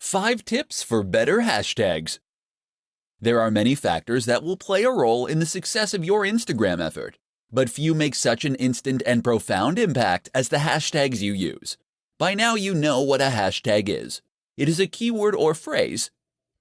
5 tips for better hashtags. There are many factors that will play a role in the success of your Instagram effort, but few make such an instant and profound impact as the hashtags you use. By now you know what a hashtag is. It is a keyword or phrase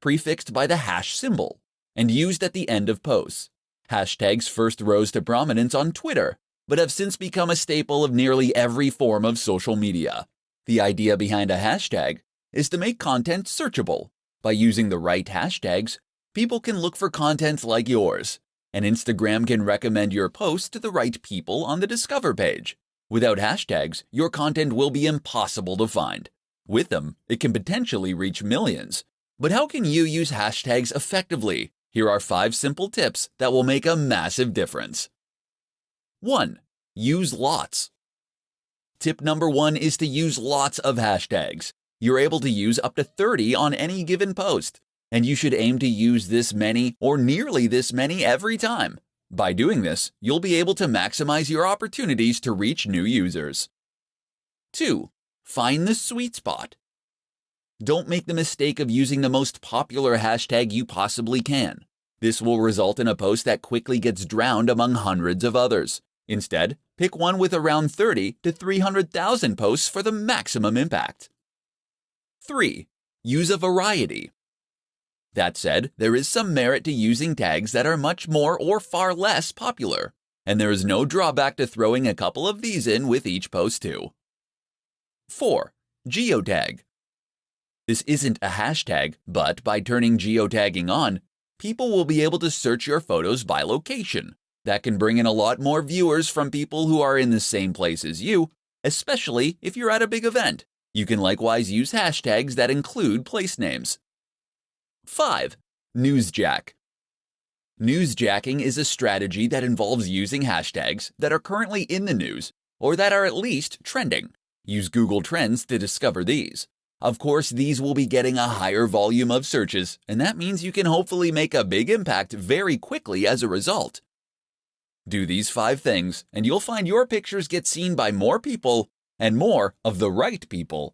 prefixed by the hash symbol and used at the end of posts. Hashtags first rose to prominence on Twitter, but have since become a staple of nearly every form of social media. The idea behind a hashtag is to make content searchable. By using the right hashtags, people can look for content like yours, and Instagram can recommend your post to the right people on the Discover page. Without hashtags, your content will be impossible to find. With them, it can potentially reach millions. But how can you use hashtags effectively? Here are 5 simple tips that will make a massive difference. 1. Use lots. Tip number 1 is to use lots of hashtags. You're able to use up to 30 on any given post, and you should aim to use this many or nearly this many every time. By doing this, you'll be able to maximize your opportunities to reach new users. 2. Find the sweet spot. Don't make the mistake of using the most popular hashtag you possibly can. This will result in a post that quickly gets drowned among hundreds of others. Instead, pick one with around 30 to 300,000 posts for the maximum impact. 3. Use a variety. That said, there is some merit to using tags that are much more or far less popular, and there is no drawback to throwing a couple of these in with each post too. 4. Geotag. This isn't a hashtag, but by turning geotagging on, people will be able to search your photos by location. That can bring in a lot more viewers from people who are in the same place as you, especially if you're at a big event. You can likewise use hashtags that include place names. 5. Newsjack. Newsjacking is a strategy that involves using hashtags that are currently in the news or that are at least trending. Use Google Trends to discover these. Of course, these will be getting a higher volume of searches, and that means you can hopefully make a big impact very quickly as a result. Do these 5 things, and you'll find your pictures get seen by more people and more of the right people.